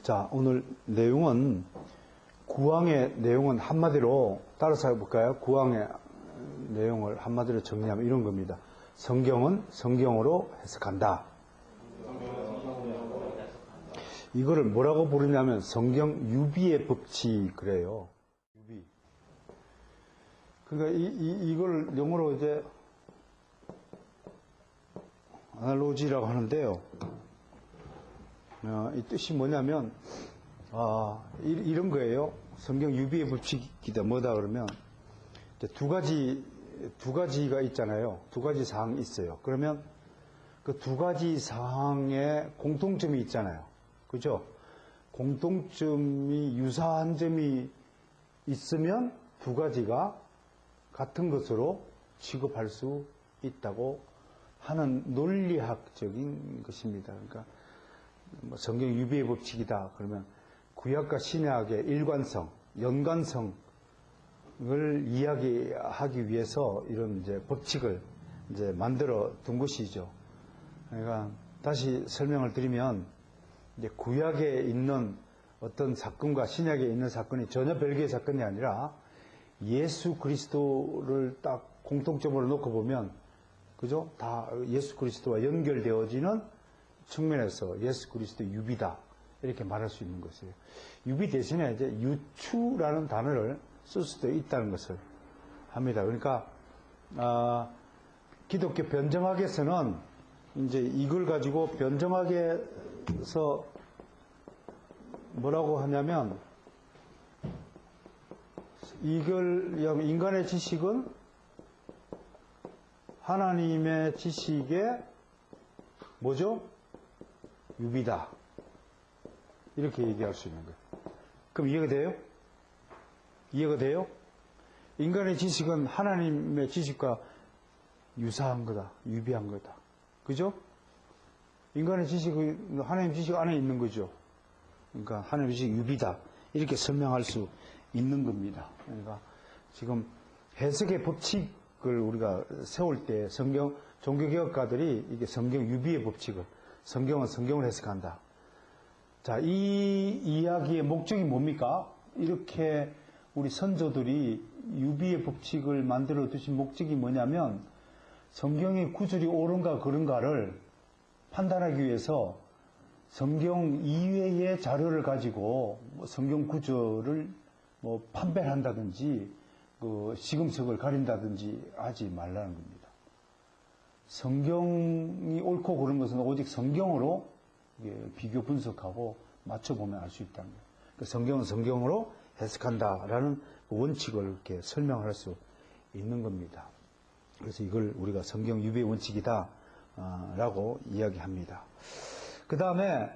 자, 오늘 내용은 구왕의 내용은 한마디로 따라서 해볼까요? 구왕의 내용을 한마디로 정리하면 이런 겁니다. 성경은 성경으로 해석한다. 이거를 뭐라고 부르냐면 성경 유비의 법칙 그래요. 유비. 그러니까 이걸 영어로 이제 아날로지라고 하는데요. 이 뜻이 뭐냐면 이런 거예요. 성경 유비의 법칙이다. 뭐다 그러면 이제 두 가지가 있잖아요. 두 가지 사항이 있어요. 그러면 그 두 가지 사항에 공통점이 있잖아요. 그죠? 공통점이 유사한 점이 있으면 두 가지가 같은 것으로 취급할 수 있다고 하는 논리학적인 것입니다. 그러니까 뭐 성경 유비의 법칙이다 그러면 구약과 신약의 일관성, 연관성을 이야기하기 위해서 이런 이제 법칙을 이제 만들어 둔 것이죠. 그러니까 다시 설명을 드리면 이제 구약에 있는 어떤 사건과 신약에 있는 사건이 전혀 별개의 사건이 아니라 예수 그리스도를 딱 공통점으로 놓고 보면 그죠? 다 예수 그리스도와 연결되어지는 측면에서 예수 그리스도 유비다 이렇게 말할 수 있는 것이에요. 유비 대신에 이제 유추라는 단어를 쓸 수도 있다는 것을 합니다. 그러니까 기독교 변정학에서는 이제 이걸 가지고 변정학에서 뭐라고 하냐면 이걸 인간의 지식은 하나님의 지식의 뭐죠? 유비다. 이렇게 얘기할 수 있는 거예요. 그럼 이해가 돼요? 이해가 돼요? 인간의 지식은 하나님의 지식과 유사한 거다. 유비한 거다. 그죠? 인간의 지식은 하나님 지식 안에 있는 거죠. 그러니까 하나님의 지식 유비다. 이렇게 설명할 수 있는 겁니다. 그러니까 지금 해석의 법칙을 우리가 세울 때 성경 종교개혁가들이 이게 성경 유비의 법칙을 성경은 성경을 해석한다. 자, 이 이야기의 목적이 뭡니까? 이렇게 우리 선조들이 유비의 법칙을 만들어 두신 목적이 뭐냐면 성경의 구절이 옳은가 그른가를 판단하기 위해서 성경 이외의 자료를 가지고 성경 구절을 뭐 판별한다든지 시금석을 가린다든지 하지 말라는 겁니다. 성경이 옳고 그른 것은 오직 성경으로 비교 분석하고 맞춰보면 알 수 있다는 거예요. 그러니까 성경은 성경으로 해석한다라는 원칙을 이렇게 설명할 수 있는 겁니다. 그래서 이걸 우리가 성경 유비의 원칙이다 라고 이야기합니다. 그 다음에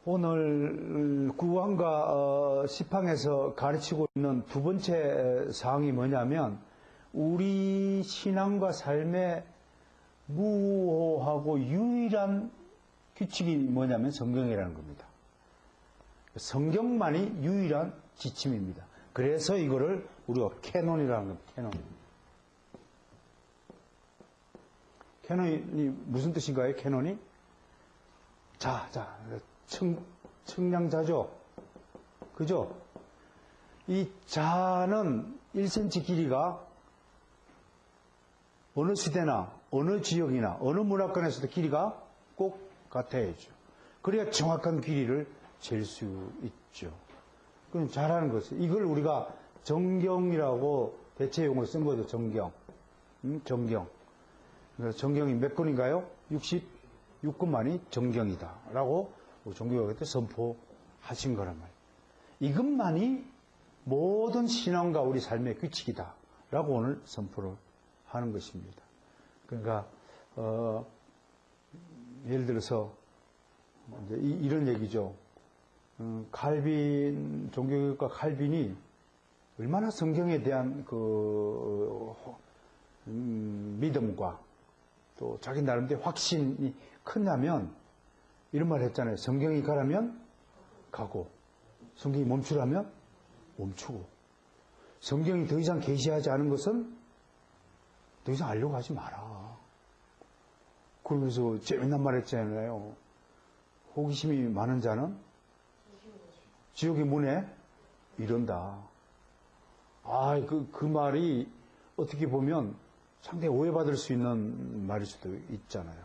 오늘 구왕과 시팡에서 가르치고 있는 두 번째 사항이 뭐냐면 우리 신앙과 삶의 무호하고 유일한 규칙이 뭐냐면 성경이라는 겁니다. 성경만이 유일한 지침입니다. 그래서 이거를 우리가 캐논이라는 겁니다. 캐논이 무슨 뜻인가요? 캐논이? 청량자죠. 그죠? 이 자는 1cm 길이가 어느 시대나 어느 지역이나 어느 문화권에서도 길이가 꼭 같아야죠. 그래야 정확한 길이를 잴 수 있죠. 그럼 자라는 것을 이걸 우리가 정경이라고 대체용어로 쓴 거죠. 정경. 정경. 그래서 정경이 몇 권인가요? 66권만이 정경이다 라고 종교가 그때 선포하신 거란 말이에요. 이것만이 모든 신앙과 우리 삶의 규칙이다 라고 오늘 선포를 하는 것입니다. 그러니까 예를 들어서 이제 이런 얘기죠. 칼빈 종교교육가 칼빈이 얼마나 성경에 대한 믿음과 또 자기 나름대로 확신이 크냐면 이런 말 했잖아요. 성경이 가라면 가고 성경이 멈추라면 멈추고 성경이 더 이상 계시하지 않은 것은 더 이상 알려고 하지 마라. 그러면서 재미난 말 했잖아요. 호기심이 많은 자는 지옥의 문에 이른다. 그 말이 어떻게 보면 상당히 오해받을 수 있는 말일 수도 있잖아요.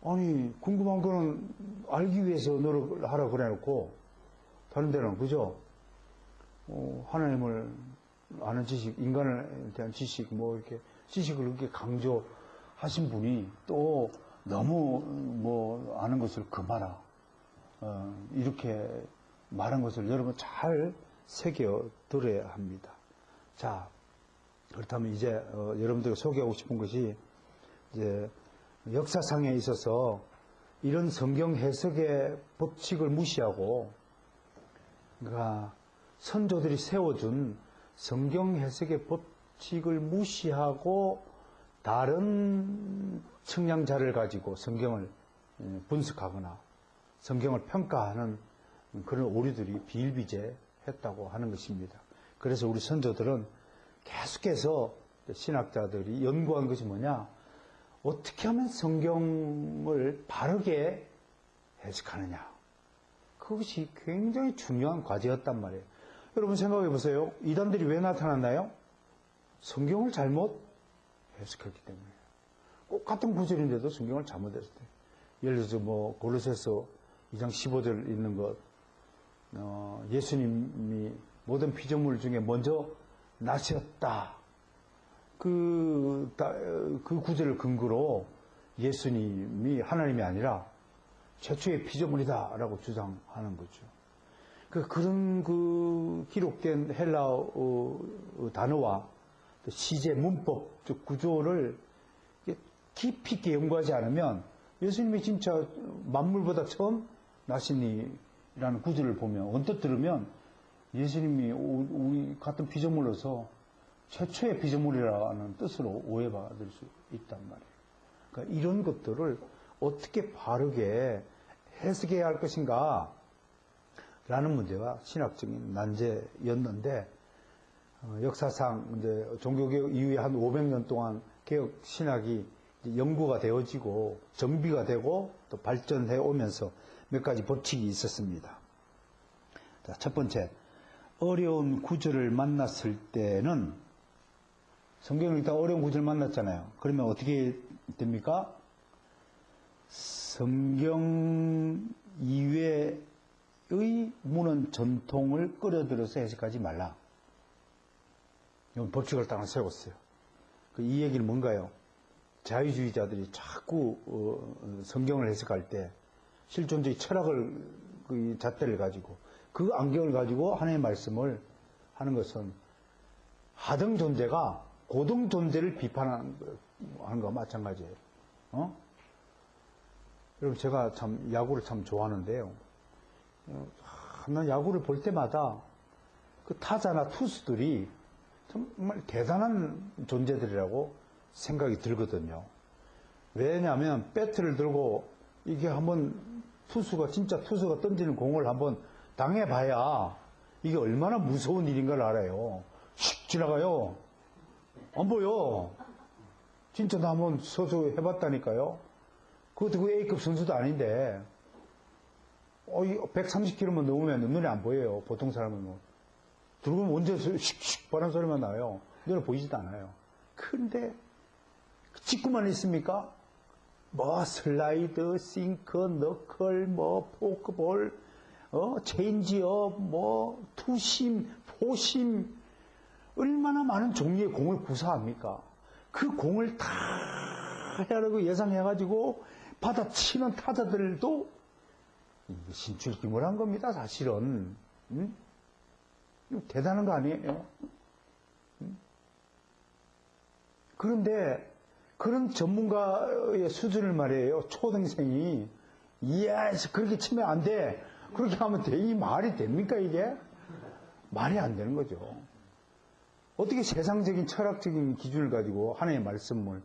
아니, 궁금한 거는 알기 위해서 노력을 하라 그래놓고, 다른 데는, 그죠? 하나님을 아는 지식, 인간에 대한 지식, 이렇게, 지식을 그렇게 강조하신 분이 또 너무 아는 것을 금하라. 이렇게 말한 것을 여러분 잘 새겨들어야 합니다. 자, 그렇다면 이제 여러분들에게 소개하고 싶은 것이 이제 역사상에 있어서 이런 성경 해석의 법칙을 무시하고, 그러니까 선조들이 세워준 성경 해석의 법칙을 무시하고 다른 측량자를 가지고 성경을 분석하거나 성경을 평가하는 그런 오류들이 비일비재했다고 하는 것입니다. 그래서 우리 선조들은 계속해서 신학자들이 연구한 것이 뭐냐? 어떻게 하면 성경을 바르게 해석하느냐. 그것이 굉장히 중요한 과제였단 말이에요. 여러분 생각해 보세요. 이단들이 왜 나타났나요? 성경을 잘못 해석했기 때문에. 꼭 같은 구절인데도 성경을 잘못했을 때. 예를 들어서 골로새서 2장 15절 있는 것, 예수님이 모든 피조물 중에 먼저 나셨다. 그 구절을 근거로 예수님이 하나님이 아니라 최초의 피조물이다라고 주장하는 거죠. 그런 기록된 헬라어 단어와 시제, 문법, 구조를 깊이 있게 연구하지 않으면 예수님이 진짜 만물보다 처음 나시니라는 구절을 보면 언뜻 들으면 예수님이 우리 같은 피조물로서 최초의 피조물이라는 뜻으로 오해받을 수 있단 말이에요. 그러니까 이런 것들을 어떻게 바르게 해석해야 할 것인가 라는 문제가 신학적인 난제였는데, 역사상 이제 종교개혁 이후에 한 500년 동안 개혁 신학이 연구가 되어지고 정비가 되고 또 발전해 오면서 몇 가지 법칙이 있었습니다. 자, 첫 번째, 어려운 구절을 만났을 때는, 성경을 일단 어려운 구절을 만났잖아요. 그러면 어떻게 됩니까? 성경 이외의 문헌 전통을 끌어들여서 해석하지 말라. 이건 법칙을 딱 세웠어요. 이 얘기는 뭔가요? 자유주의자들이 자꾸 성경을 해석할 때 실존주의 철학을, 그 잣대를 가지고 그 안경을 가지고 하나님의 말씀을 하는 것은 하등 존재가 고등 존재를 비판하는 것과 마찬가지예요. 여러분, 제가 참 야구를 참 좋아하는데요. 난 야구를 볼 때마다 그 타자나 투수들이 정말 대단한 존재들이라고 생각이 들거든요. 왜냐하면 배트를 들고 이게 한번 진짜 투수가 던지는 공을 한번 당해봐야 이게 얼마나 무서운 일인가를 알아요. 슉 지나가요. 안 보여. 진짜 나 한번 서서 해봤다니까요. 그것도 그 A급 선수도 아닌데 130km만 넘으면 눈에 안 보여요. 보통 사람은 들어오면 언제 슉슉 바람 소리만 나요. 눈에 보이지도 않아요. 그런데 직구만 있습니까? 슬라이드, 싱커, 너클, 포크볼, 체인지업, 투심, 포심, 얼마나 많은 종류의 공을 구사합니까? 그 공을 다 하려고 예상해가지고 받아치는 타자들도 신출기물한 겁니다, 사실은. 대단한 거 아니에요? 그런데 그런 전문가의 수준을 말이에요. 초등생이 이야 그렇게 치면 안 돼. 그렇게 하면 돼. 이 말이 됩니까 이게? 말이 안 되는 거죠. 어떻게 세상적인 철학적인 기준을 가지고 하나님의 말씀을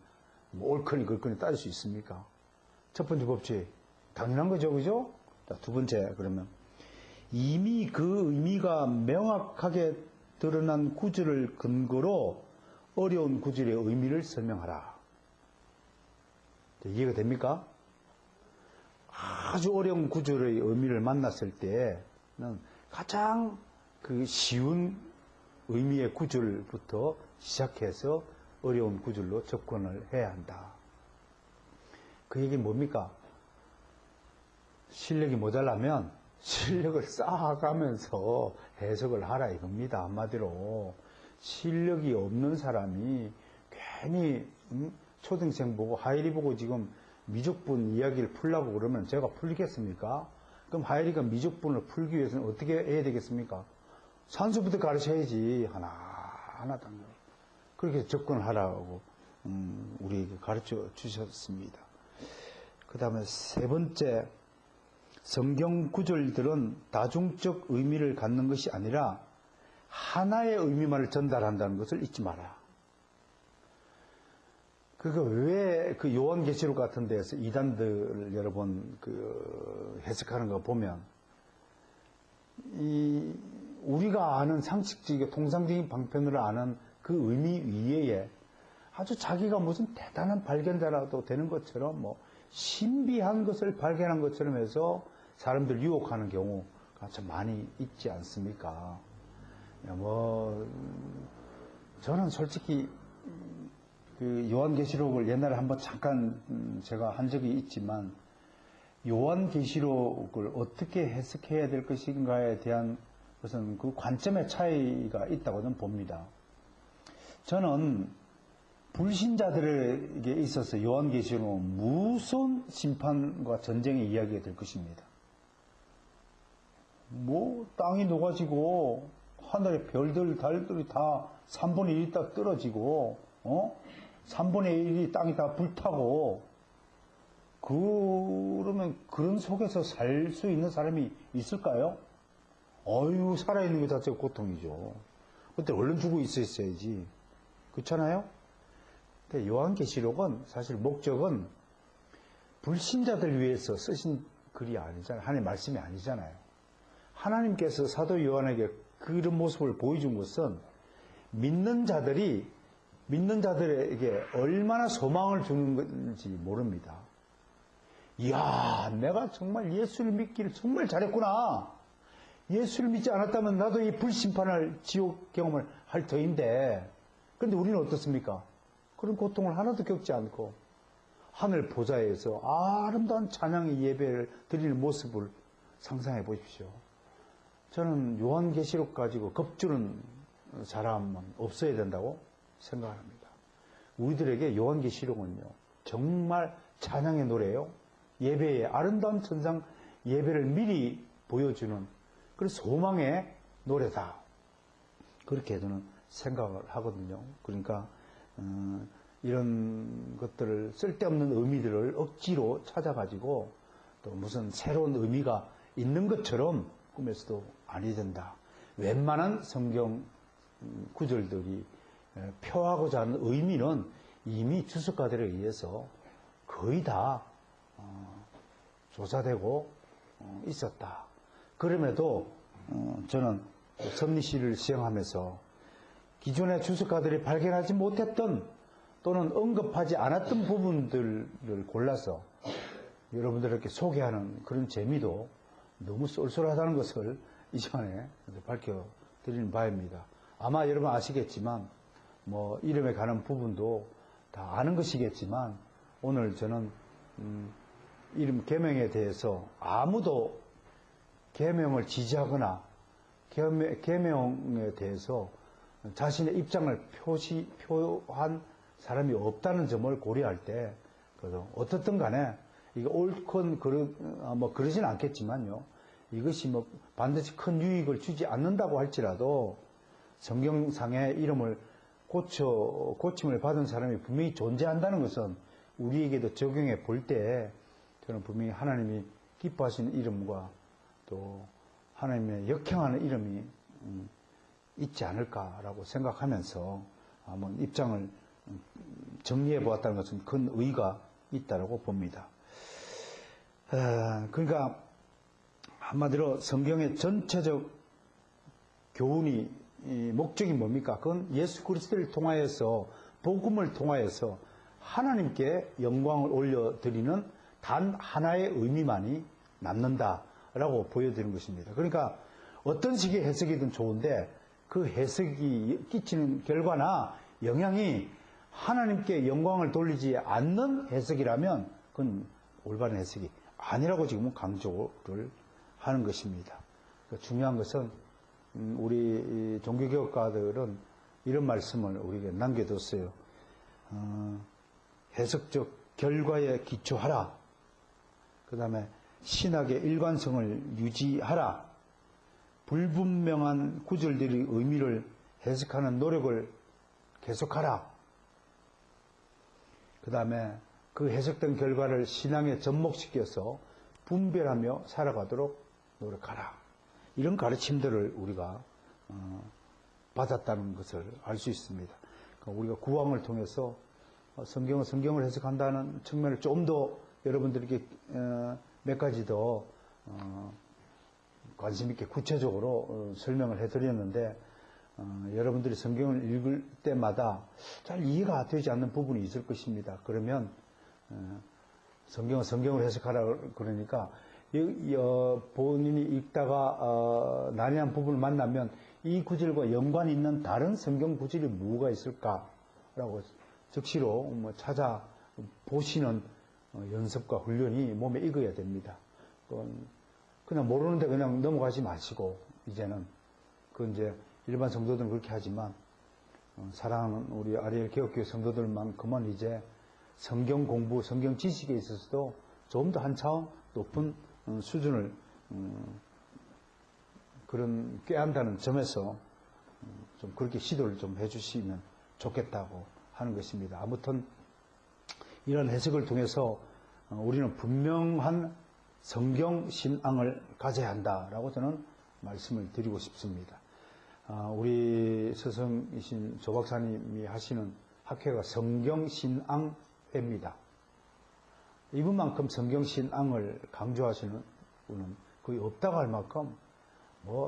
옳거니 그렇거니 따질 수 있습니까? 첫 번째 법칙 당연한 거죠, 그죠? 자, 두 번째, 그러면 이미 그 의미가 명확하게 드러난 구절을 근거로 어려운 구절의 의미를 설명하라. 이해가 됩니까? 아주 어려운 구절의 의미를 만났을 때는 가장 그 쉬운 의미의 구절부터 시작해서 어려운 구절로 접근을 해야 한다. 그 얘기는 뭡니까? 실력이 모자라면 실력을 쌓아가면서 해석을 하라 이겁니다. 한마디로 실력이 없는 사람이 괜히 초등생 보고 하이리 보고 지금 미적분 이야기를 풀라고 그러면 제가 풀리겠습니까? 그럼 하이리가 미적분을 풀기 위해서는 어떻게 해야 되겠습니까? 산수부터 가르쳐야지. 하나하나 당겨. 그렇게 접근하라고 우리에게 가르쳐 주셨습니다. 그 다음에 세 번째, 성경 구절들은 다중적 의미를 갖는 것이 아니라 하나의 의미만을 전달한다는 것을 잊지 마라. 그거 왜 그 요한계시록 같은 데에서 이단들 여러 번 해석하는 거 보면 우리가 아는 상식적이고 통상적인 방편으로 아는 그 의미 위에 아주 자기가 무슨 대단한 발견자라도 되는 것처럼 뭐 신비한 것을 발견한 것처럼 해서 사람들 유혹하는 경우가 참 많이 있지 않습니까? 저는 솔직히 그 요한계시록을 옛날에 한번 잠깐 제가 한 적이 있지만 요한계시록을 어떻게 해석해야 될 것인가에 대한 것은 그 관점의 차이가 있다고 저는 봅니다. 저는 불신자들에게 있어서 요한계시록은 무서운 심판과 전쟁의 이야기가 될 것입니다. 땅이 녹아지고 하늘의 별들, 달들이 다 3분의 1이 딱 떨어지고 3분의 1이 땅이 다 불타고 그러면 그런 속에서 살 수 있는 사람이 있을까요? 살아있는 것 자체가 고통이죠. 그때 얼른 죽어 있었어야지. 그렇잖아요? 근데 요한계시록은 사실 목적은 불신자들 위해서 쓰신 글이 아니잖아요. 하나님의 말씀이 아니잖아요. 하나님께서 사도 요한에게 그런 모습을 보여준 것은 믿는 자들에게 얼마나 소망을 주는 건지 모릅니다. 이야, 내가 정말 예수를 믿기를 정말 잘했구나. 예수를 믿지 않았다면 나도 이 불심판을 지옥 경험을 할 터인데, 그런데 우리는 어떻습니까? 그런 고통을 하나도 겪지 않고 하늘 보좌에서 아름다운 찬양의 예배를 드리는 모습을 상상해 보십시오. 저는 요한계시록 가지고 겁주는 사람은 없어야 된다고 생각합니다. 우리들에게 요한계시록은요, 정말 찬양의 노래요. 예배의 아름다운 천상 예배를 미리 보여주는 그런 소망의 노래다. 그렇게 저는 생각을 하거든요. 그러니까 이런 것들을 쓸데없는 의미들을 억지로 찾아가지고 또 무슨 새로운 의미가 있는 것처럼 꿈에서도 아니 된다. 웬만한 성경 구절들이 표하고자 하는 의미는 이미 주석가들에 의해서 거의 다 조사되고 있었다. 그럼에도 저는 섭리시를 시행하면서 기존의 주석가들이 발견하지 못했던 또는 언급하지 않았던 부분들을 골라서 여러분들에게 소개하는 그런 재미도 너무 쏠쏠하다는 것을 이 시간에 밝혀드리는 바입니다. 아마 여러분 아시겠지만 이름에 관한 부분도 다 아는 것이겠지만 오늘 저는 이름 계명에 대해서 아무도 계명을 지지하거나 계명에 대해서 자신의 입장을 표한 사람이 없다는 점을 고려할 때 어떻든 간에 이게 옳건 그러진 않겠지만요. 이것이 반드시 큰 유익을 주지 않는다고 할지라도 성경상의 이름을 고침을 받은 사람이 분명히 존재한다는 것은 우리에게도 적용해 볼 때 저는 분명히 하나님이 기뻐하시는 이름과 또 하나님의 역행하는 이름이 있지 않을까라고 생각하면서 한번 입장을 정리해 보았다는 것은 큰 의의가 있다고 봅니다. 그러니까 한마디로 성경의 전체적 교훈이 목적이 뭡니까? 그건 예수 그리스도를 통하여서 복음을 통하여서 하나님께 영광을 올려드리는 단 하나의 의미만이 남는다라고 보여드리는 것입니다. 그러니까 어떤 식의 해석이든 좋은데 그 해석이 끼치는 결과나 영향이 하나님께 영광을 돌리지 않는 해석이라면 그건 올바른 해석이 아니라고 지금은 강조를 하는 것입니다. 중요한 것은 우리 종교개혁가들은 이런 말씀을 우리에게 남겨뒀어요. 해석적 결과에 기초하라. 그 다음에 신학의 일관성을 유지하라. 불분명한 구절들의 의미를 해석하는 노력을 계속하라. 그 다음에 그 해석된 결과를 신앙에 접목시켜서 분별하며 살아가도록 노력하라. 이런 가르침들을 우리가 받았다는 것을 알 수 있습니다. 그러니까 우리가 구왕을 통해서 성경을 해석한다는 측면을 좀 더 여러분들에게 몇 가지 더 관심 있게 구체적으로 설명을 해드렸는데 여러분들이 성경을 읽을 때마다 잘 이해가 되지 않는 부분이 있을 것입니다. 그러면 성경을 해석하라 그러니까 본인이 읽다가 난해한 부분을 만나면 이 구절과 연관이 있는 다른 성경 구절이 뭐가 있을까라고 즉시로 찾아보시는 연습과 훈련이 몸에 익어야 됩니다. 그냥 모르는데 그냥 넘어가지 마시고 이제는 이제 일반 성도들은 그렇게 하지만 사랑하는 우리 아리엘 개혁교회 성도들만큼은 이제 성경 공부, 성경 지식에 있어서도 좀 더 한 차원 높은 수준을 그런 꾀한다는 점에서 좀 그렇게 시도를 좀 해주시면 좋겠다고 하는 것입니다. 아무튼 이런 해석을 통해서 우리는 분명한 성경 신앙을 가져야 한다라고 저는 말씀을 드리고 싶습니다. 우리 스승이신 조 박사님이 하시는 학회가 성경신앙회입니다. 이분만큼 성경신앙을 강조하시는 분은 거의 없다고 할 만큼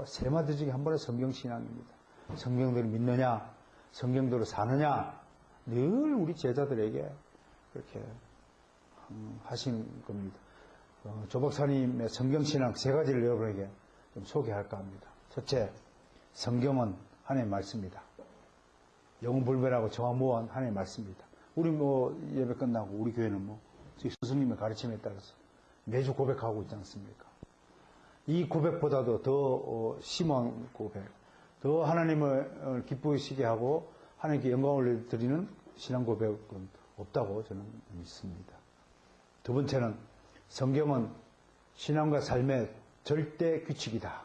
세 마디 중에 한 번의 성경신앙입니다. 성경대로 믿느냐, 성경대로 사느냐, 늘 우리 제자들에게 그렇게 하신 겁니다. 조 박사님의 성경신앙 세 가지를 여러분에게 좀 소개할까 합니다. 첫째, 성경은 하나님의 말씀입니다. 영불변하고 정화무한 하나님의 말씀입니다. 우리 예배 끝나고 우리 교회는 스승님의 가르침에 따라서 매주 고백하고 있지 않습니까? 이 고백보다도 더 심한 고백, 더 하나님을 기쁘시게 하고 하나님께 영광을 드리는 신앙 고백은 없다고 저는 믿습니다. 두 번째는 성경은 신앙과 삶의 절대 규칙이다.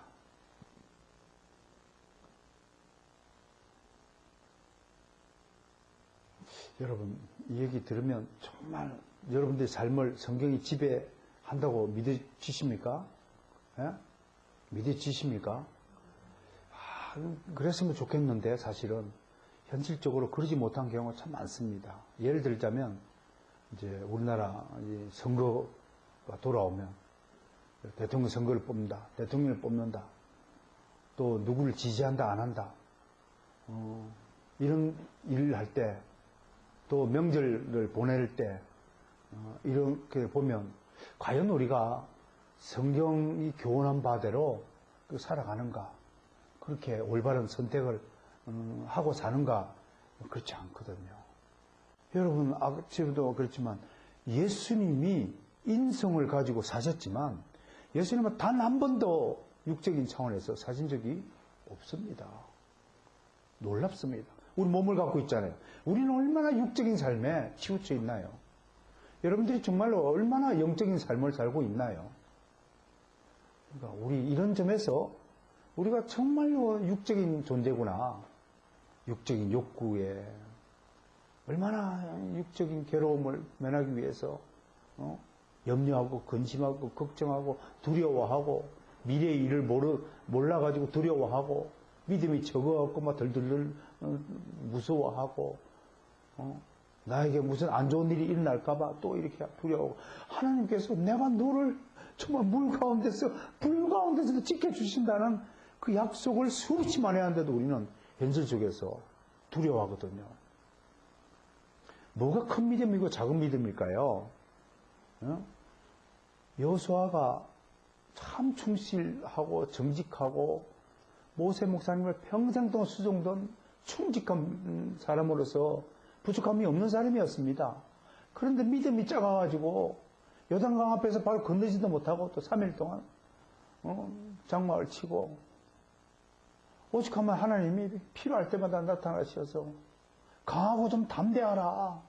여러분, 이 얘기 들으면 정말 여러분들의 삶을 성경이 지배한다고 믿으십니까? 예? 믿으십니까? 그랬으면 좋겠는데 사실은 현실적으로 그러지 못한 경우가 참 많습니다. 예를 들자면 이제 우리나라 선거가 돌아오면 대통령 선거를 뽑는다, 대통령을 뽑는다, 또 누구를 지지한다 안 한다, 이런 일을 할 때, 또 명절을 보낼 때 이렇게 보면 과연 우리가 성경이 교훈한 바대로 살아가는가, 그렇게 올바른 선택을 하고 사는가, 그렇지 않거든요. 여러분, 아침에도 그렇지만 예수님이 인성을 가지고 사셨지만 예수님은 단 한 번도 육적인 차원에서 사신 적이 없습니다. 놀랍습니다. 우리 몸을 갖고 있잖아요. 우리는 얼마나 육적인 삶에 치우쳐 있나요? 여러분들이 정말로 얼마나 영적인 삶을 살고 있나요? 그러니까 우리 이런 점에서 우리가 정말로 육적인 존재구나. 육적인 욕구에 얼마나 육적인 괴로움을 면하기 위해서 염려하고 근심하고 걱정하고 두려워하고 미래의 일을 몰라가지고 두려워하고 믿음이 적어갖고 막 덜덜 무서워하고 나에게 무슨 안 좋은 일이 일어날까봐 또 이렇게 두려워하고 하나님께서 내가 너를 정말 물 가운데서 불 가운데서도 지켜주신다는 그 약속을 수없이 만회하는데도 우리는 현실 속에서 두려워하거든요. 뭐가 큰 믿음이고 작은 믿음일까요? 여호수아가 참 충실하고 정직하고 모세 목사님을 평생 동안 수종던 충직한 사람으로서 부족함이 없는 사람이었습니다. 그런데 믿음이 작아가지고 요단강 앞에서 바로 건너지도 못하고 또 3일 동안 장막을 치고, 오죽하면 하나님이 필요할 때마다 나타나셔서 강하고 좀 담대하라,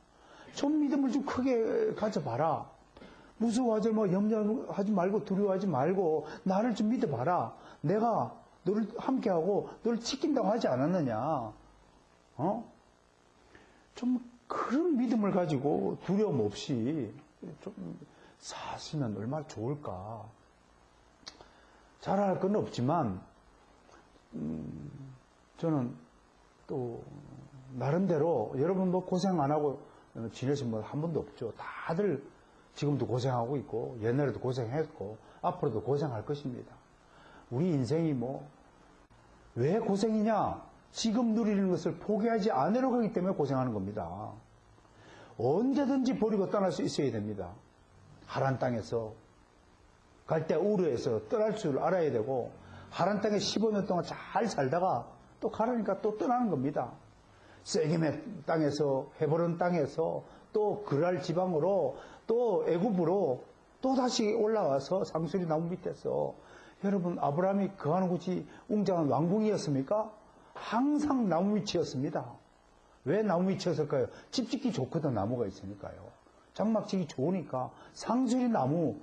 좀 믿음을 좀 크게 가져봐라, 무서워하지 뭐 염려하지 말고 두려워하지 말고 나를 좀 믿어봐라, 내가 너를 함께하고 너를 지킨다고 하지 않았느냐. 좀 그런 믿음을 가지고 두려움 없이 좀 사시면 얼마나 좋을까. 잘할 건 없지만 저는 또 나름대로, 여러분 뭐 고생 안 하고 지내신 분 한 분도 없죠. 다들 지금도 고생하고 있고 옛날에도 고생했고 앞으로도 고생할 것입니다. 우리 인생이 왜 고생이냐? 지금 누리는 것을 포기하지 않으려고 하기 때문에 고생하는 겁니다. 언제든지 버리고 떠날 수 있어야 됩니다. 하란 땅에서 갈대우르에서 떠날 줄 알아야 되고, 하란 땅에 15년 동안 잘 살다가 또 가라니까 또 떠나는 겁니다. 세겜의 땅에서, 헤브론 땅에서, 또 그랄 지방으로, 또 애굽으로 또 다시 올라와서 상수리 나무 밑에서, 여러분 아브라함이 거하는 곳이 웅장한 왕궁이었습니까? 항상 나무 밑이었습니다. 왜 나무 밑이었을까요? 집 짓기 좋거든, 나무가 있으니까요. 장막 짓기 좋으니까 상수리 나무,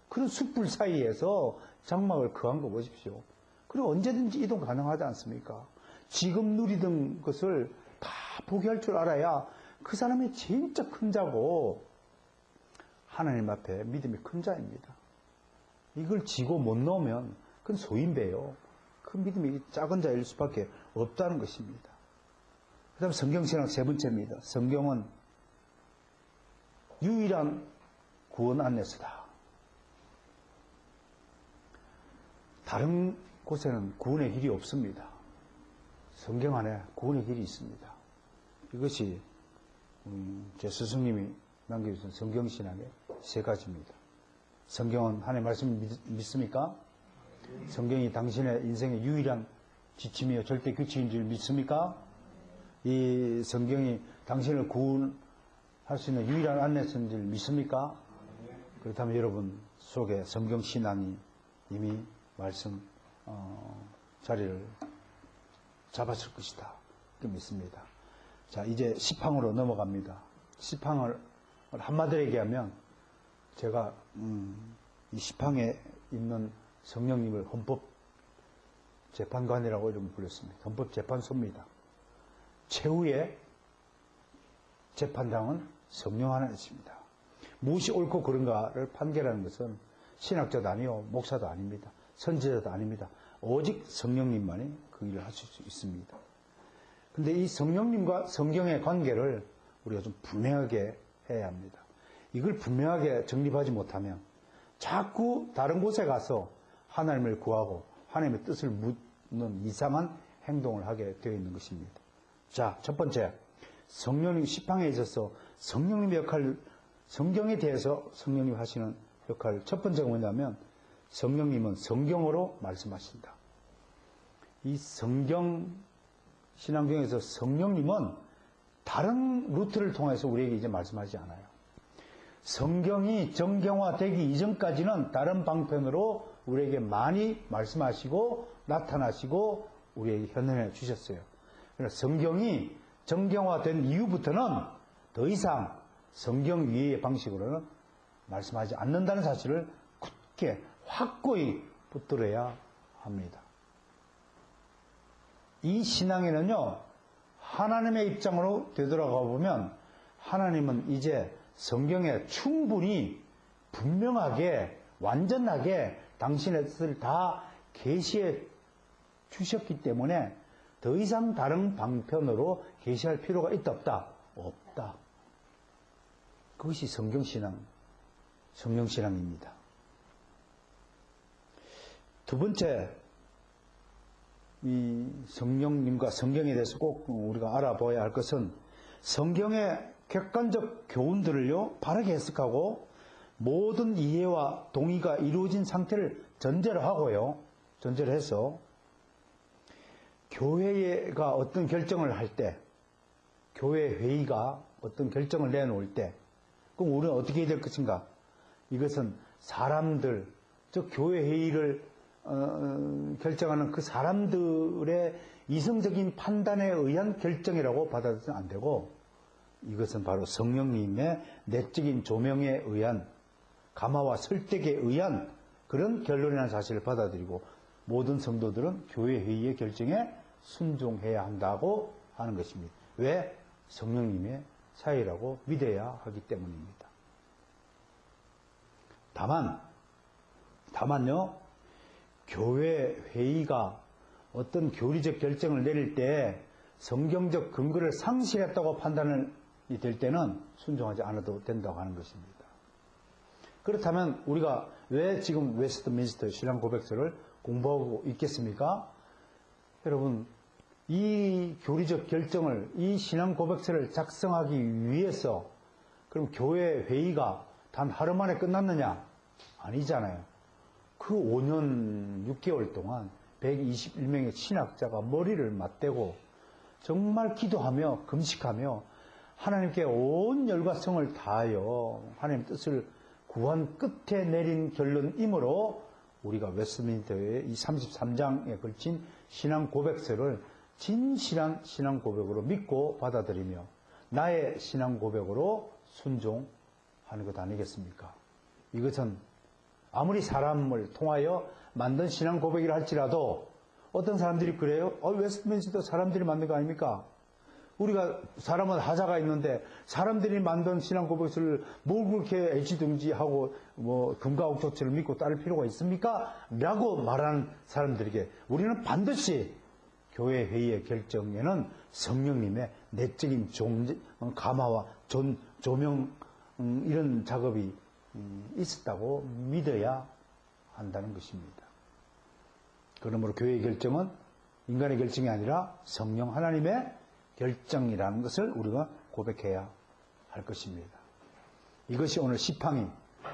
그런 숯불 사이에서 장막을 거한 거 보십시오. 그리고 언제든지 이동 가능하지 않습니까? 지금 누리던 것을 다 포기할 줄 알아야 그 사람이 진짜 큰 자고 하나님 앞에 믿음이 큰 자입니다. 이걸 지고 못 넣으면 그건 소인배요. 그 믿음이 작은 자일 수밖에 없다는 것입니다. 그 다음 성경신학 세 번째입니다. 성경은 유일한 구원 안내서다. 다른 곳에는 구원의 길이 없습니다. 성경 안에 구원의 길이 있습니다. 이것이 제 스승님이 남겨주신 성경신학의 세 가지입니다. 성경은 하나님의 말씀을 믿습니까? 성경이 당신의 인생의 유일한 지침이요 절대 규칙인 줄 믿습니까? 이 성경이 당신을 구원할 수 있는 유일한 안내서인 줄 믿습니까? 그렇다면 여러분 속에 성경신앙이 이미 말씀 자리를 잡았을 것이다. 그렇게 믿습니다. 자, 이제 시팡으로 넘어갑니다. 시팡을 한마디로 얘기하면, 제가 이 시팡에 있는 성령님을 헌법재판관이라고 이름 불렀습니다. 헌법재판소입니다. 최후의 재판장은 성령 하나이십니다. 무엇이 옳고 그른가를 판결하는 것은 신학자도 아니요 목사도 아닙니다. 선지자도 아닙니다. 오직 성령님만이 그 일을 하실 수 있습니다. 근데 이 성령님과 성경의 관계를 우리가 좀 분명하게 해야 합니다. 이걸 분명하게 정립하지 못하면 자꾸 다른 곳에 가서 하나님을 구하고 하나님의 뜻을 묻는 이상한 행동을 하게 되어 있는 것입니다. 자, 첫 번째, 성령님 시팡에 있어서 성령님의 역할, 성경에 대해서 성령님 하시는 역할, 첫 번째가 뭐냐면 성령님은 성경으로 말씀하신다. 이 성경 신앙경에서 성령님은 다른 루트를 통해서 우리에게 이제 말씀하지 않아요. 성경이 정경화되기 이전까지는 다른 방편으로 우리에게 많이 말씀하시고 나타나시고 우리에게 현현해 주셨어요. 그러나 성경이 정경화된 이후부터는 더 이상 성경 위의 방식으로는 말씀하지 않는다는 사실을 굳게 확고히 붙들어야 합니다. 이 신앙에는요, 하나님의 입장으로 되돌아가 보면 하나님은 이제 성경에 충분히 분명하게 완전하게 당신의 뜻을 다 계시해 주셨기 때문에 더 이상 다른 방편으로 계시할 필요가 있다 없다? 없다. 그것이 성경신앙, 성령신앙입니다. 두 번째, 이 성령님과 성경에 대해서 꼭 우리가 알아봐야 할 것은 성경의 객관적 교훈들을요 바르게 해석하고 모든 이해와 동의가 이루어진 상태를 전제로 하고요, 전제를 해서 교회가 어떤 결정을 할 때, 교회 회의가 어떤 결정을 내놓을 때, 그럼 우리는 어떻게 해야 될 것인가? 이것은 사람들, 즉 교회 회의를 결정하는 그 사람들의 이성적인 판단에 의한 결정이라고 받아들여서는 안 되고, 이것은 바로 성령님의 내적인 조명에 의한, 감화와 설득에 의한 그런 결론이라는 사실을 받아들이고, 모든 성도들은 교회 회의의 결정에 순종해야 한다고 하는 것입니다. 왜? 성령님의 사이라고 믿어야 하기 때문입니다. 다만요, 교회 회의가 어떤 교리적 결정을 내릴 때 성경적 근거를 상실했다고 판단이 될 때는 순종하지 않아도 된다고 하는 것입니다. 그렇다면 우리가 왜 지금 웨스트민스터 신앙 고백서를 공부하고 있겠습니까? 여러분, 이 교리적 결정을, 이 신앙 고백서를 작성하기 위해서 그럼 교회 회의가 단 하루 만에 끝났느냐? 아니잖아요. 그 5년 6개월 동안 121명의 신학자가 머리를 맞대고 정말 기도하며 금식하며 하나님께 온 열과 성을 다하여 하나님의 뜻을 구한 끝에 내린 결론이므로 우리가 웨스트민스터의 이 33장에 걸친 신앙 고백서를 진실한 신앙 고백으로 믿고 받아들이며 나의 신앙 고백으로 순종하는 것 아니겠습니까? 이것은 아무리 사람을 통하여 만든 신앙 고백이라 할지라도 어떤 사람들이 그래요? 웨스트민스터 사람들이 만든 거 아닙니까? 우리가 사람은 하자가 있는데 사람들이 만든 신앙 고백서를 뭘 그렇게 애지중지하고 금과 옥토처럼 믿고 따를 필요가 있습니까? 라고 말하는 사람들에게 우리는 반드시 교회 회의의 결정에는 성령님의 내적인 감화와 조명 이런 작업이 있었다고 믿어야 한다는 것입니다. 그러므로 교회의 결정은 인간의 결정이 아니라 성령 하나님의 결정이라는 것을 우리가 고백해야 할 것입니다. 이것이 오늘 시팡이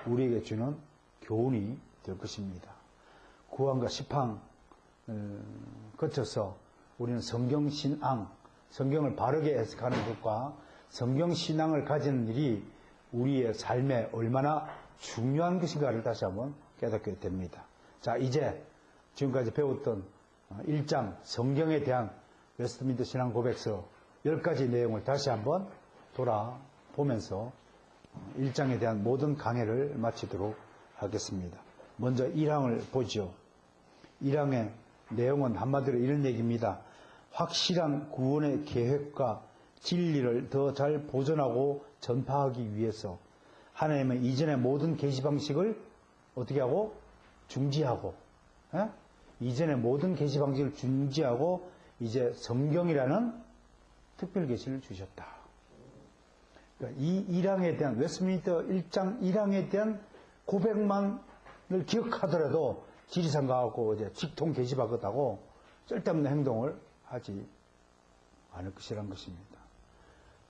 우리에게 주는 교훈이 될 것입니다. 구원과 시팡을 거쳐서 우리는 성경신앙, 성경을 바르게 해석하는 것과 성경신앙을 가지는 일이 우리의 삶에 얼마나 중요한 것인가를 다시 한번 깨닫게 됩니다. 자, 이제 지금까지 배웠던 1장 성경에 대한 웨스트민스터 신앙 고백서 10가지 내용을 다시 한번 돌아보면서 1장에 대한 모든 강해를 마치도록 하겠습니다. 먼저 1항을 보죠. 1항의 내용은 한마디로 이런 얘기입니다. 확실한 구원의 계획과 진리를 더 잘 보존하고 전파하기 위해서 하나님은 이전의 모든 계시 방식을 어떻게 하고? 중지하고 이전의 모든 계시 방식을 중지하고 이제 성경이라는 특별 계시를 주셨다. 그러니까 이 1항에 대한 웨스트민스터 1장 1항에 대한 고백만을 기억하더라도 지리산 가고 이제 직통 계시받았다고 쓸데없는 행동을 하지 않을 것이라는 것입니다.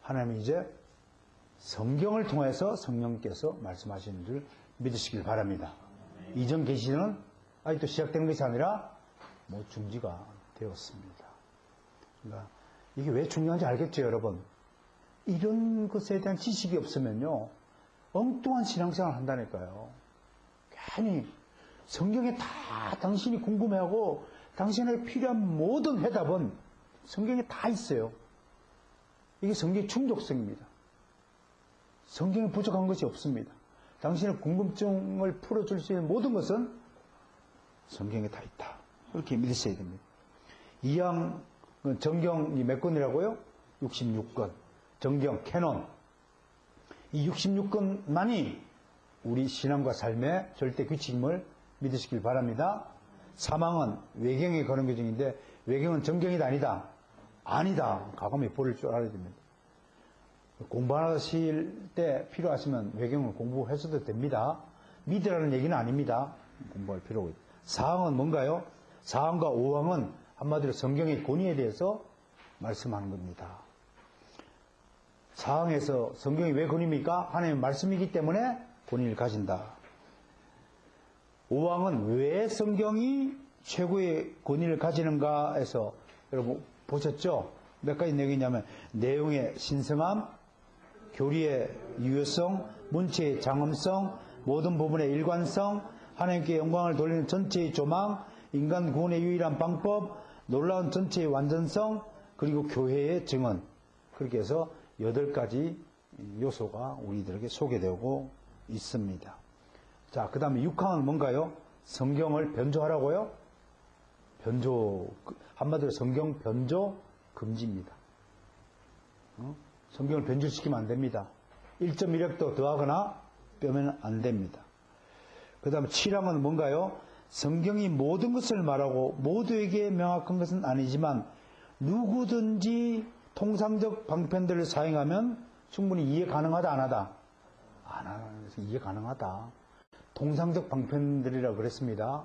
하나님은 이제 성경을 통해서 성령께서 말씀하시는 줄 믿으시길 바랍니다. 이전 계시는 아직도 시작된 것이 아니라 중지가 되었습니다. 그러니까 이게 왜 중요한지 알겠죠, 여러분? 이런 것에 대한 지식이 없으면요, 엉뚱한 신앙생활을 한다니까요. 괜히 성경에 다 당신이 궁금해하고 당신에게 필요한 모든 해답은 성경에 다 있어요. 이게 성경 충족성입니다. 성경에 부족한 것이 없습니다. 당신의 궁금증을 풀어줄 수 있는 모든 것은 성경에 다 있다. 그렇게 믿으셔야 됩니다. 이양 정경이 몇 권이라고요? 66권. 정경, 캐논. 이 66권만이 우리 신앙과 삶의 절대 규칙임을 믿으시길 바랍니다. 사망은 외경에 거는 규정인데 외경은 정경이다 아니다? 아니다. 과감히 버릴 줄 알아야 됩니다. 공부하실 때 필요하시면 외경을 공부하셔도 됩니다. 믿으라는 얘기는 아닙니다. 공부할 필요가 있다. 4항은 뭔가요? 4항과 5항은 한마디로 성경의 권위에 대해서 말씀하는 겁니다. 4항에서 성경이 왜 권위입니까? 하나님의 말씀이기 때문에 권위를 가진다. 5항은 왜 성경이 최고의 권위를 가지는가 해서 여러분 보셨죠? 몇 가지 내용이냐면 내용의 신성함, 교리의 유효성, 문체의 장엄성, 모든 부분의 일관성, 하나님께 영광을 돌리는 전체의 조망, 인간 구원의 유일한 방법, 놀라운 전체의 완전성, 그리고 교회의 증언. 그렇게 해서 8가지 요소가 우리들에게 소개되고 있습니다. 자, 그 다음에 6항은 뭔가요? 성경을 변조하라고요? 변조, 한마디로 성경 변조 금지입니다. 성경을 변조시키면 안 됩니다. 1.1획도 더하거나 빼면 안 됩니다. 그 다음에 7항은 뭔가요? 성경이 모든 것을 말하고 모두에게 명확한 것은 아니지만 누구든지 통상적 방편들을 사용하면 충분히 이해 가능하다, 안 하다? 안 하면서 이해 가능하다. 통상적 방편들이라고 그랬습니다.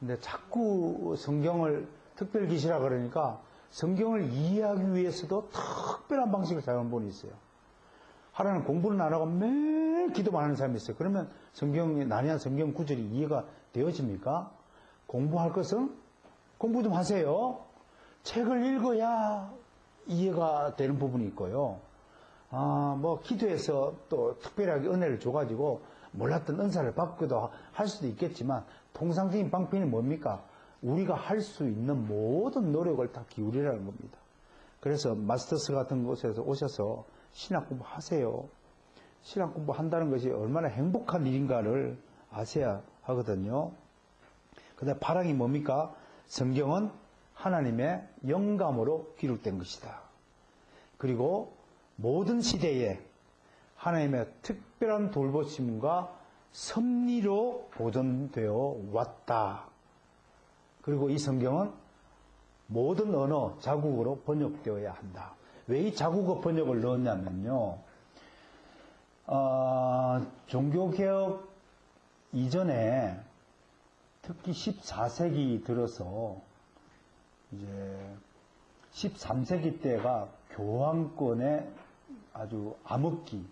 근데 자꾸 성경을 특별 기시라 그러니까 성경을 이해하기 위해서도 특별한 방식을 사용하는 분이 있어요. 하루는 공부는 안 하고 매일 기도만 하는 사람이 있어요. 그러면 난해한 성경 구절이 이해가 되어집니까? 공부할 것은 공부 좀 하세요. 책을 읽어야 이해가 되는 부분이 있고요. 기도해서 또 특별하게 은혜를 줘가지고 몰랐던 은사를 받기도 할 수도 있겠지만 통상적인 방편이 뭡니까? 우리가 할 수 있는 모든 노력을 다 기울이라는 겁니다. 그래서 마스터스 같은 곳에서 오셔서 신학 공부하세요. 신학 공부한다는 것이 얼마나 행복한 일인가를 아셔야 하거든요. 그 다음에 8항이 뭡니까? 성경은 하나님의 영감으로 기록된 것이다. 그리고 모든 시대에 하나님의 특별한 돌보심과 섭리로 보존되어 왔다. 그리고 이 성경은 모든 언어, 자국어로 번역되어야 한다. 왜 이 자국어 번역을 넣었냐면요. 종교개혁 이전에 특히 14세기 들어서 이제 13세기 때가 교황권의 아주 암흑기,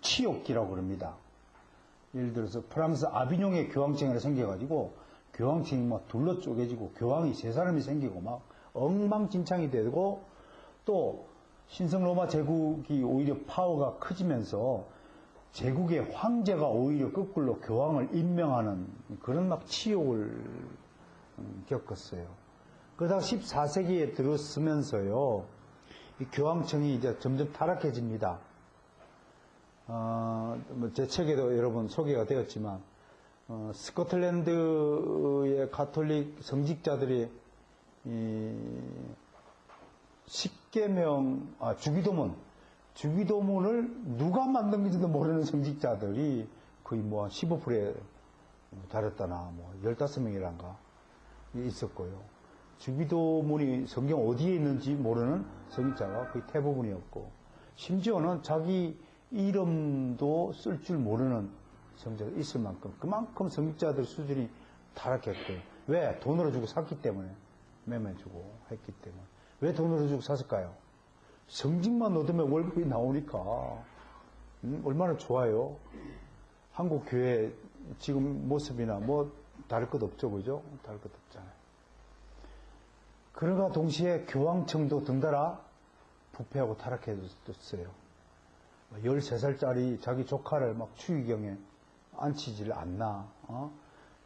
치욕기라고 그럽니다. 예를 들어서 프랑스 아비뇽에 교황청이 하나 생겨가지고 교황청이 막 둘러 쪼개지고 교황이 세 사람이 생기고 막 엉망진창이 되고 또 신성로마 제국이 오히려 파워가 커지면서 제국의 황제가 오히려 거꾸로 교황을 임명하는 그런 막 치욕을 겪었어요. 그러다가 14세기에 들어서면서요, 이 교황청이 이제 점점 타락해집니다. 제 책에도 여러분 소개가 되었지만, 스코틀랜드의 가톨릭 성직자들이 주기도문을 누가 만든지도 모르는 성직자들이 거의 뭐 15%에 달했다나 뭐 15명이란가 있었고요. 주기도문이 성경 어디에 있는지 모르는 성직자가 거의 대부분이었고, 심지어는 자기 이름도 쓸 줄 모르는 성직자가 있을 만큼 그만큼 성직자들 수준이 타락했고요. 왜? 돈으로 주고 샀기 때문에, 매매 주고 했기 때문에. 왜 돈으로 주고 샀을까요? 성직만 얻으면 월급이 나오니까. 얼마나 좋아요. 한국 교회 지금 모습이나 뭐 다를 것 없죠, 그죠? 다를 것 없잖아요. 그러가 동시에 교황청도 덩달아 부패하고 타락해졌어요. 13살짜리 자기 조카를 막 추기경에 앉히질 않나,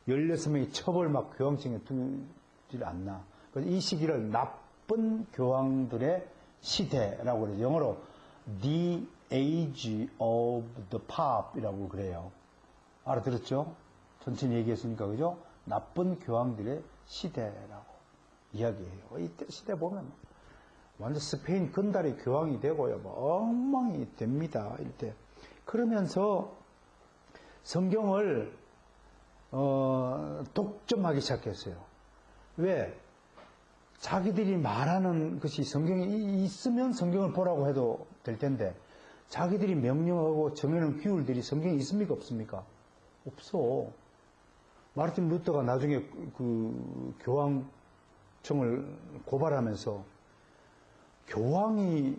16명이 첩을 막 교황청에 두질 않나. 그래서 이 시기를 나쁜 교황들의 시대라고 그래요. 영어로 The Age of the Pope 이라고 그래요. 알아들었죠? 천천히 얘기했으니까, 그죠? 나쁜 교황들의 시대라고 이야기해요. 이때 시대 보면 완전 스페인 건달이 교황이 되고요. 뭐 엉망이 됩니다. 이때. 그러면서 성경을 독점하기 시작했어요. 왜? 자기들이 말하는 것이 성경에 있으면 성경을 보라고 해도 될 텐데, 자기들이 명령하고 정해놓은 규율들이 성경에 있습니까? 없습니까? 없어. 마르틴 루터가 나중에 그 교황청을 고발하면서 교황이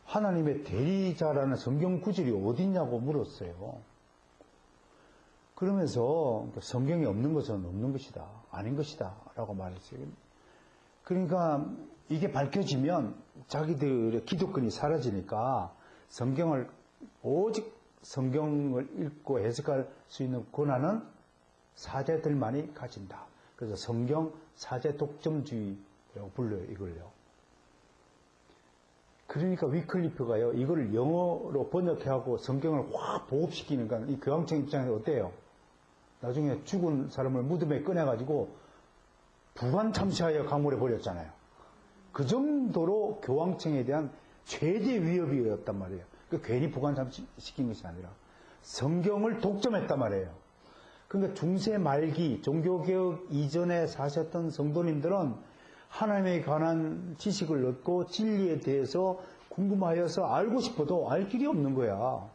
하나님의 대리자라는 성경 구절이 어딨냐고 물었어요. 그러면서 성경에 없는 것은 없는 것이다, 아닌 것이다 라고 말했어요. 그러니까 이게 밝혀지면 자기들의 기독권이 사라지니까 성경을 오직 성경을 읽고 해석할 수 있는 권한은 사제들만이 가진다. 그래서 성경 사제 독점주의라고 불러요, 이걸요. 그러니까 위클리프가요, 이걸 영어로 번역해하고 성경을 확 보급시키니까 이 교황청 입장에서 어때요? 나중에 죽은 사람을 무덤에 꺼내가지고 부관 참시하여 강물에 버렸잖아요. 그 정도로 교황청에 대한 최대 위협이었단 말이에요. 그러니까 괜히 부관 참시시킨 것이 아니라 성경을 독점했단 말이에요. 그러니까 중세 말기 종교개혁 이전에 사셨던 성도님들은 하나님에 관한 지식을 얻고 진리에 대해서 궁금하여서 알고 싶어도 알 길이 없는 거야.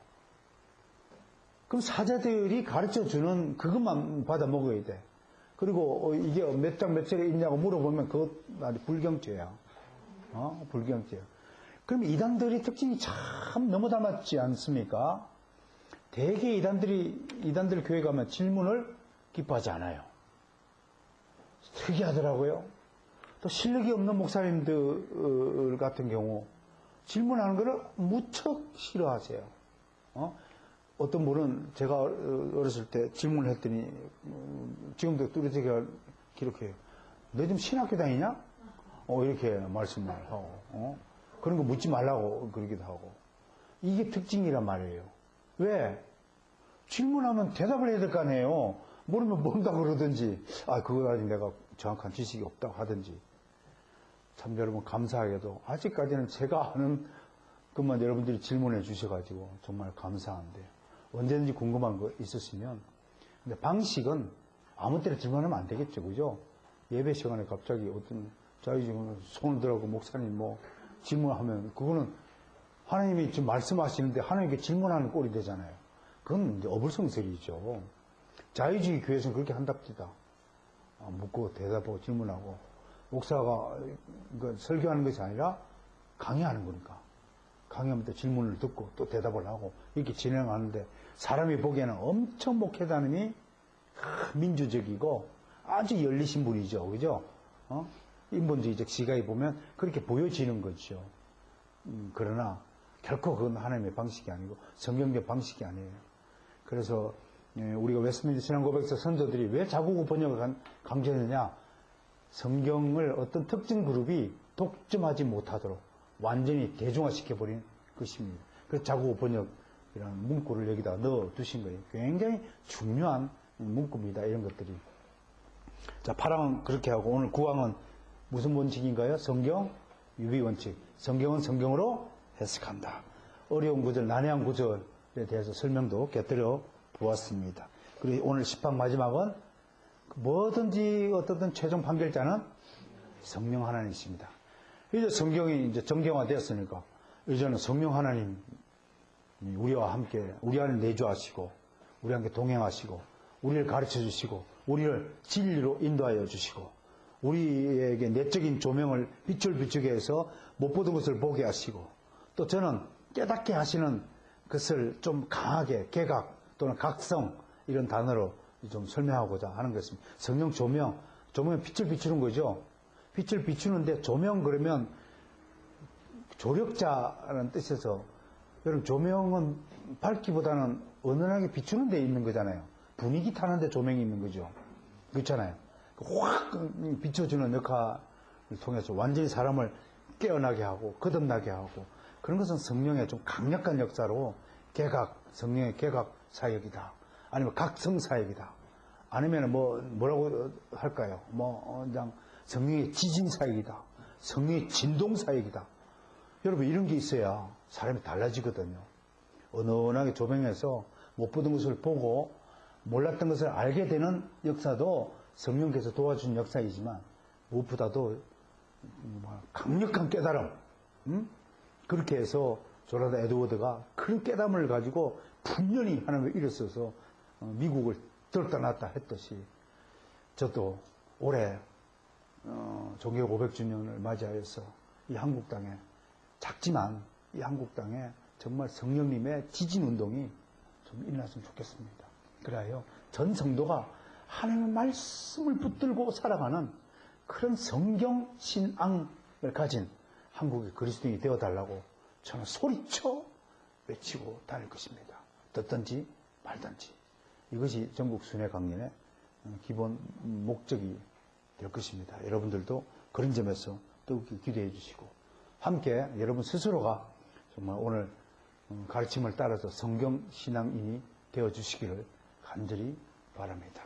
그럼 사제들이 가르쳐주는 그것만 받아 먹어야 돼. 그리고 이게 몇 장 몇 절에 있냐고 물어보면 그것 불경죄야. 불경죄야. 그럼 이단들이 특징이 참 너무 닮았지 않습니까? 대개 이단들 교회 가면 질문을 기뻐하지 않아요. 특이하더라고요. 또 실력이 없는 목사님들 같은 경우 질문하는 것을 무척 싫어하세요. 어떤 분은 제가 어렸을 때 질문을 했더니 지금도 뚜렷하게 기록해요. 너 지금 신학교 다니냐? 이렇게 말씀을 하고 그런 거 묻지 말라고 그러기도 하고. 이게 특징이란 말이에요. 왜? 질문하면 대답을 해야 될 거 아니에요. 모르면 모른다고 그러든지 그거 아직 내가 정확한 지식이 없다고 하든지. 참 여러분 감사하게도 아직까지는 제가 아는 것만 여러분들이 질문해 주셔가지고 정말 감사한데요. 언제든지 궁금한 거 있으시면. 근데 방식은 아무 때나 질문하면 안 되겠죠. 그죠? 예배 시간에 갑자기 어떤 자유주의는 손을 들어가고 목사님 질문하면 그거는 하나님이 지금 말씀하시는데 하나님께 질문하는 꼴이 되잖아요. 그건 이제 어불성설이죠. 자유주의 교회에서는 그렇게 한답니다. 묻고 대답하고 질문하고. 목사가 설교하는 것이 아니라 강의하는 거니까. 강의하면 또 질문을 듣고 또 대답을 하고 이렇게 진행하는데 사람이 보기에는 엄청 목회자님이 민주적이고 아주 열리신 분이죠. 그죠? 인본주의적 시각에 보면 그렇게 보여지는 거죠. 그러나 결코 그건 하나님의 방식이 아니고 성경적 방식이 아니에요. 그래서 우리가 웨스트민스터 신앙고백서 선조들이 왜 자국어 번역을 강조했느냐? 성경을 어떤 특정 그룹이 독점하지 못하도록 완전히 대중화시켜버린 것입니다. 그래서 자국어 번역이라는 문구를 여기다 넣어두신 거예요. 굉장히 중요한 문구입니다. 이런 것들이. 자, 8항은 그렇게 하고 오늘 9항은 무슨 원칙인가요? 성경 유비 원칙. 성경은 성경으로 해석한다. 어려운 구절, 난해한 구절에 대해서 설명도 곁들여 보았습니다. 그리고 오늘 10항 마지막은 뭐든지 어떻든 최종 판결자는 성령 하나님이십니다. 이제 성경이 이제 정경화되었으니까 이제는 성령 하나님 우리와 함께 우리 안에 내주하시고 우리 함께 동행하시고 우리를 가르쳐 주시고 우리를 진리로 인도하여 주시고 우리에게 내적인 조명을 빛을 비추게 해서 못 보던 것을 보게 하시고 또 저는 깨닫게 하시는 것을 좀 강하게 개각 또는 각성 이런 단어로 좀 설명하고자 하는 것입니다. 성령 조명은 빛을 비추는 거죠. 빛을 비추는데 조명 그러면 조력자라는 뜻에서 여러분 조명은 밝기보다는 은은하게 비추는 데 있는 거잖아요. 분위기 타는 데 조명이 있는 거죠. 그렇잖아요. 확 비춰주는 역할을 통해서 완전히 사람을 깨어나게 하고 거듭나게 하고 그런 것은 성령의 좀 강력한 역사로 성령의 개각 사역이다. 아니면 각성 사역이다. 아니면 뭐라고 할까요? 그냥 성령의 지진 사역이다. 성령의 진동 사역이다. 여러분 이런 게 있어야 사람이 달라지거든요. 은은하게 조명해서 못 보던 것을 보고 몰랐던 것을 알게 되는 역사도 성령께서 도와준 역사이지만 무엇보다도 강력한 깨달음 그렇게 해서 조나단 에드워드가 큰 깨달음을 가지고 분명히 하나님을 일어서서 미국을 들었다 놨다 했듯이 저도 올해 종교 500주년을 맞이하여서 이 한국 땅에 작지만 이 한국 땅에 정말 성령님의 지진운동이 좀 일어났으면 좋겠습니다. 그래요. 전 성도가 하나님의 말씀을 붙들고 살아가는 그런 성경 신앙을 가진 한국의 그리스도인이 되어달라고 저는 소리쳐 외치고 다닐 것입니다. 듣든지 말든지. 이것이 전국 순회 강연의 기본 목적이 될 것입니다. 여러분들도 그런 점에서 뜨겁게 기도해 주시고 함께 여러분 스스로가 정말 오늘 가르침을 따라서 성경 신앙인이 되어 주시기를 간절히 바랍니다.